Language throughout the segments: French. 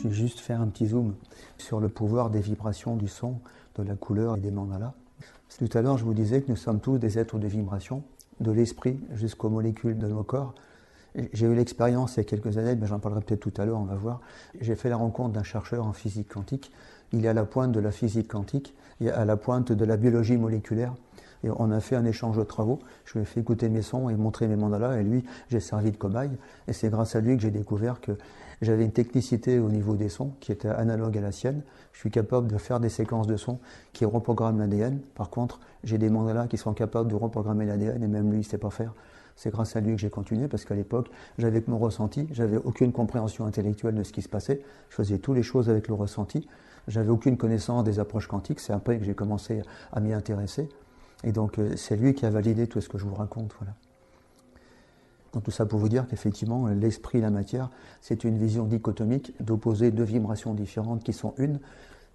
je vais juste faire un petit zoom sur le pouvoir des vibrations, du son, de la couleur et des mandalas. Tout à l'heure, je vous disais que nous sommes tous des êtres de vibration, de l'esprit jusqu'aux molécules de nos corps. J'ai eu l'expérience il y a quelques années, mais j'en parlerai peut-être tout à l'heure, on va voir. J'ai fait la rencontre d'un chercheur en physique quantique. Il est à la pointe de la physique quantique, et à la pointe de la biologie moléculaire. Et on a fait un échange de travaux. Je lui ai fait écouter mes sons et montrer mes mandalas. Et lui, j'ai servi de cobaye. Et c'est grâce à lui que j'ai découvert que j'avais une technicité au niveau des sons qui était analogue à la sienne. Je suis capable de faire des séquences de sons qui reprogramment l'ADN. Par contre, j'ai des mandalas qui sont capables de reprogrammer l'ADN et même lui, il ne sait pas faire. C'est grâce à lui que j'ai continué parce qu'à l'époque, j'avais que mon ressenti. J'avais aucune compréhension intellectuelle de ce qui se passait. Je faisais toutes les choses avec le ressenti. J'avais aucune connaissance des approches quantiques. C'est après que j'ai commencé à m'y intéresser. Et donc, c'est lui qui a validé tout ce que je vous raconte. Voilà. Donc, tout ça pour vous dire qu'effectivement, l'esprit et la matière, c'est une vision dichotomique d'opposer deux vibrations différentes qui sont une.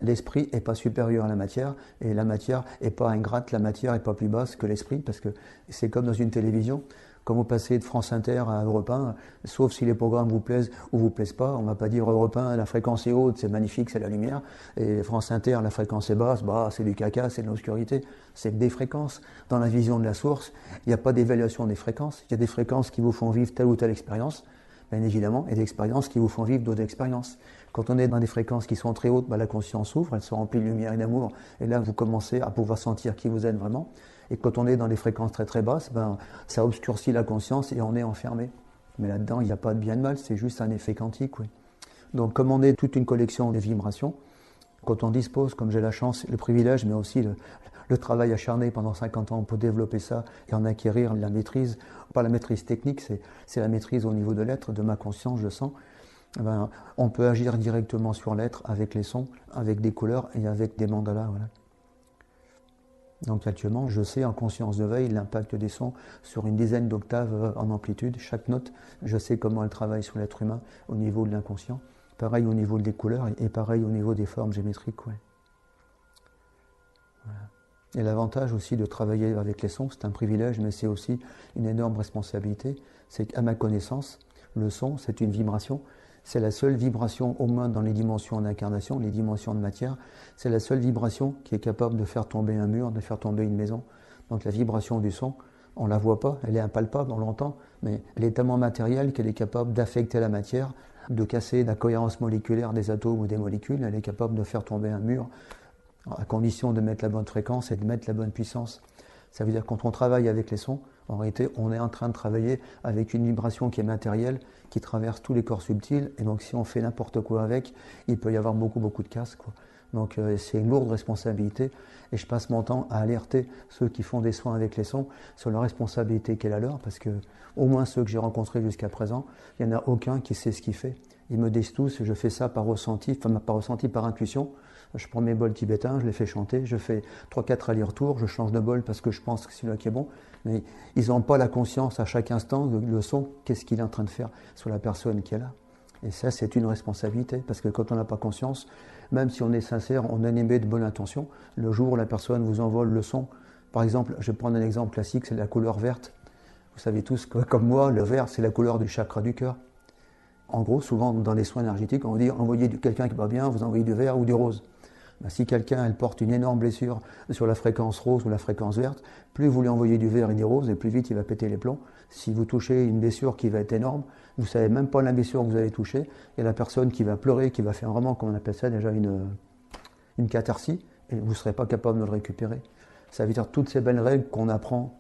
L'esprit n'est pas supérieur à la matière et la matière n'est pas ingrate, la matière n'est pas plus basse que l'esprit parce que c'est comme dans une télévision. Quand vous passez de France Inter à Europe 1, sauf si les programmes vous plaisent ou vous plaisent pas, on ne va pas dire Europe 1, la fréquence est haute, c'est magnifique, c'est la lumière, et France Inter, la fréquence est basse, bah, c'est du caca, c'est de l'obscurité. C'est des fréquences. Dans la vision de la source, il n'y a pas d'évaluation des fréquences. Il y a des fréquences qui vous font vivre telle ou telle expérience, bien évidemment, et des expériences qui vous font vivre d'autres expériences. Quand on est dans des fréquences qui sont très hautes, bah, la conscience s'ouvre, elle se remplit de lumière et d'amour, et là vous commencez à pouvoir sentir qui vous êtes vraiment. Et quand on est dans des fréquences très très basses, ben, ça obscurcit la conscience et on est enfermé. Mais là-dedans, il n'y a pas de bien et de mal, c'est juste un effet quantique. Oui. Donc comme on est toute une collection de vibrations, quand on dispose, comme j'ai la chance, le privilège, mais aussi le travail acharné pendant 50 ans pour développer ça et en acquérir la maîtrise, pas la maîtrise technique, c'est la maîtrise au niveau de l'être, de ma conscience, je sens, ben, on peut agir directement sur l'être avec les sons, avec des couleurs et avec des mandalas. Voilà. Donc actuellement, je sais en conscience de veille l'impact des sons sur une dizaine d'octaves en amplitude. Chaque note, je sais comment elle travaille sur l'être humain au niveau de l'inconscient. Pareil au niveau des couleurs et pareil au niveau des formes géométriques. Ouais. Voilà. Et l'avantage aussi de travailler avec les sons, c'est un privilège, mais c'est aussi une énorme responsabilité. C'est qu'à ma connaissance, le son, c'est une vibration. C'est la seule vibration, au moins dans les dimensions d'incarnation, les dimensions de matière, c'est la seule vibration qui est capable de faire tomber un mur, de faire tomber une maison. Donc la vibration du son, on ne la voit pas, elle est impalpable, on l'entend, mais elle est tellement matérielle qu'elle est capable d'affecter la matière, de casser la cohérence moléculaire des atomes ou des molécules, elle est capable de faire tomber un mur, à condition de mettre la bonne fréquence et de mettre la bonne puissance. Ça veut dire que quand on travaille avec les sons, en réalité, on est en train de travailler avec une vibration qui est matérielle, qui traverse tous les corps subtils, et donc si on fait n'importe quoi avec, il peut y avoir beaucoup de casse, quoi. Donc c'est une lourde responsabilité, et je passe mon temps à alerter ceux qui font des soins avec les sons sur la responsabilité qu'est la leur, parce que au moins ceux que j'ai rencontrés jusqu'à présent, il n'y en a aucun qui sait ce qu'il fait. Ils me disent tous, je fais ça par ressenti, par intuition. Je prends mes bols tibétains, je les fais chanter, je fais 3-4 allers-retours, je change de bol parce que je pense que c'est celui-là qui est bon. Mais ils n'ont pas la conscience à chaque instant de le son, qu'est-ce qu'il est en train de faire sur la personne qui est là. Et ça, c'est une responsabilité, parce que quand on n'a pas conscience, même si on est sincère, on a émis de bonnes intentions, le jour où la personne vous envole le son, par exemple, je vais prendre un exemple classique, c'est la couleur verte. Vous savez tous que, comme moi, le vert, c'est la couleur du chakra du cœur. En gros, souvent, dans les soins énergétiques, on dit envoyez quelqu'un qui va bien, vous envoyez du vert ou du rose. Ben, si quelqu'un elle porte une énorme blessure sur la fréquence rose ou la fréquence verte, plus vous lui envoyez du vert et du rose, et plus vite il va péter les plombs. Si vous touchez une blessure qui va être énorme, vous ne savez même pas la blessure que vous allez toucher, il y a la personne qui va pleurer, qui va faire vraiment, comme on appelle ça déjà, une catharsis, et vous ne serez pas capable de le récupérer. Ça veut dire toutes ces belles règles qu'on apprend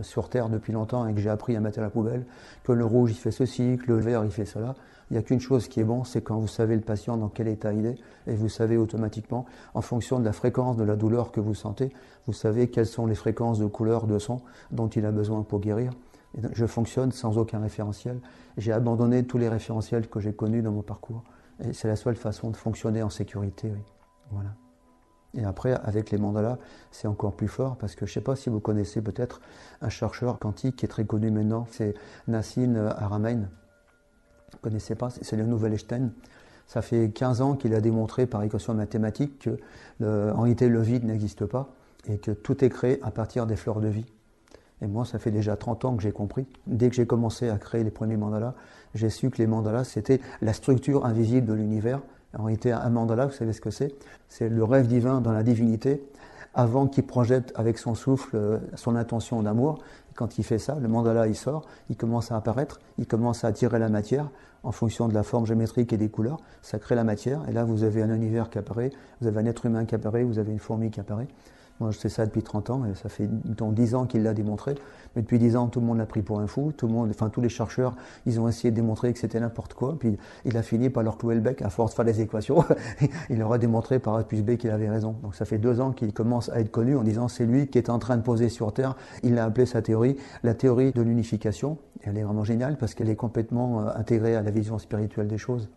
sur Terre depuis longtemps et que j'ai appris à mettre à la poubelle, que le rouge il fait ceci, que le vert il fait cela. Il n'y a qu'une chose qui est bon, c'est quand vous savez le patient dans quel état il est, et vous savez automatiquement, en fonction de la fréquence de la douleur que vous sentez, vous savez quelles sont les fréquences de couleur, de son dont il a besoin pour guérir. Et je fonctionne sans aucun référentiel. J'ai abandonné tous les référentiels que j'ai connus dans mon parcours. Et c'est la seule façon de fonctionner en sécurité. Oui. Voilà. Et après, avec les mandalas, c'est encore plus fort, parce que je ne sais pas si vous connaissez peut-être un chercheur quantique qui est très connu maintenant, c'est Nassim Haramein. Vous ne connaissez pas, c'est le Nouvel Einstein. Ça fait 15 ans qu'il a démontré par équation mathématique que en réalité le vide n'existe pas et que tout est créé à partir des fleurs de vie. Et moi, ça fait déjà 30 ans que j'ai compris. Dès que j'ai commencé à créer les premiers mandalas, j'ai su que les mandalas, c'était la structure invisible de l'univers. En réalité, un mandala, vous savez ce que c'est? C'est le rêve divin dans la divinité, avant qu'il projette avec son souffle son intention d'amour. Quand il fait ça, le mandala il sort, il commence à apparaître, il commence à attirer la matière en fonction de la forme géométrique et des couleurs. Ça crée la matière, et là vous avez un univers qui apparaît, vous avez un être humain qui apparaît, vous avez une fourmi qui apparaît. Moi je fais ça depuis 30 ans, et ça fait 10 ans qu'il l'a démontré. Mais depuis 10 ans, tout le monde l'a pris pour un fou, tous les chercheurs, ils ont essayé de démontrer que c'était n'importe quoi, puis il a fini par leur clouer le bec à force de faire des équations. Il leur a démontré par A plus B qu'il avait raison. Donc ça fait 2 ans qu'il commence à être connu en disant c'est lui qui est en train de poser sur Terre. Il a appelé sa théorie la théorie de l'unification. Elle est vraiment géniale parce qu'elle est complètement intégrée à la vision spirituelle des choses.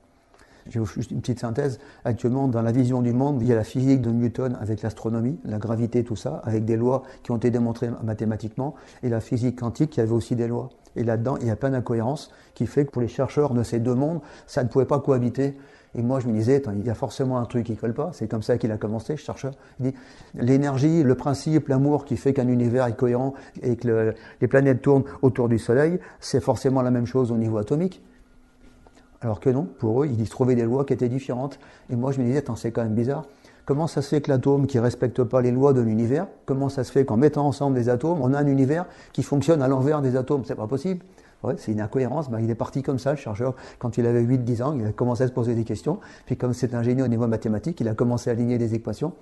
J'ai juste une petite synthèse. Actuellement, dans la vision du monde, il y a la physique de Newton avec l'astronomie, la gravité, tout ça, avec des lois qui ont été démontrées mathématiquement, et la physique quantique qui avait aussi des lois. Et là-dedans, il y a plein d'incohérences qui fait que pour les chercheurs de ces deux mondes, ça ne pouvait pas cohabiter. Et moi, je me disais, il y a forcément un truc qui ne colle pas. C'est comme ça qu'il a commencé, ce chercheur. Il dit, l'énergie, le principe, l'amour qui fait qu'un univers est cohérent et que les planètes tournent autour du Soleil, c'est forcément la même chose au niveau atomique. Alors que non, pour eux, ils trouvaient des lois qui étaient différentes. Et moi, je me disais, c'est quand même bizarre. Comment ça se fait que l'atome qui ne respecte pas les lois de l'univers, comment ça se fait qu'en mettant ensemble des atomes, on a un univers qui fonctionne à l'envers des atomes? C'est pas possible. Ouais, c'est une incohérence. Il est parti comme ça, le chercheur. Quand il avait 8-10 ans, il a commencé à se poser des questions. Puis comme c'est un génie au niveau mathématique, il a commencé à aligner des équations.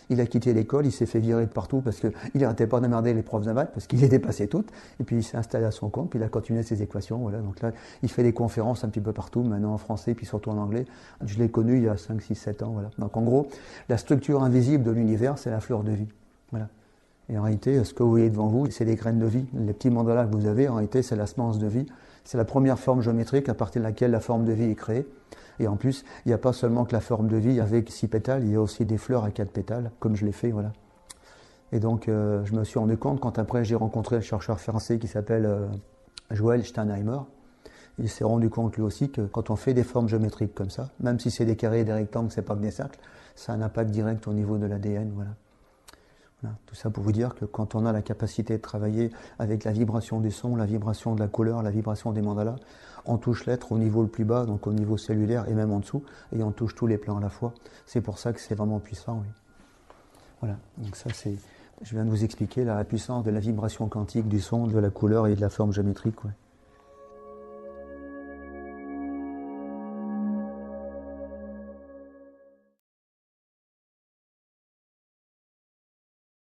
Il a quitté l'école, il s'est fait virer de partout parce qu'il n'arrêtait pas d'emmerder les profs de maths parce qu'il les dépassait toutes. Et puis il s'est installé à son compte, puis il a continué ses équations. Voilà. Donc là, il fait des conférences un petit peu partout, maintenant en français, puis surtout en anglais. Je l'ai connu il y a 5, 6, 7 ans. Voilà. Donc en gros, la structure invisible de l'univers, c'est la fleur de vie. Voilà. Et en réalité, ce que vous voyez devant vous, c'est des graines de vie. Les petits mandalas que vous avez, en réalité, c'est la semence de vie. C'est la première forme géométrique à partir de laquelle la forme de vie est créée. Et en plus, il n'y a pas seulement que la forme de vie avec 6 pétales, il y a aussi des fleurs à 4 pétales, comme je l'ai fait, voilà. Et donc, je me suis rendu compte, quand après j'ai rencontré un chercheur français qui s'appelle Joël Steinheimer, il s'est rendu compte lui aussi que quand on fait des formes géométriques comme ça, même si c'est des carrés et des rectangles, c'est pas que des cercles, ça a un impact direct au niveau de l'ADN, voilà. Voilà. Tout ça pour vous dire que quand on a la capacité de travailler avec la vibration du son, la vibration de la couleur, la vibration des mandalas, on touche l'être au niveau le plus bas, donc au niveau cellulaire et même en dessous, et on touche tous les plans à la fois. C'est pour ça que c'est vraiment puissant, oui. Voilà, donc ça c'est, je viens de vous expliquer la puissance de la vibration quantique du son, de la couleur et de la forme géométrique, ouais.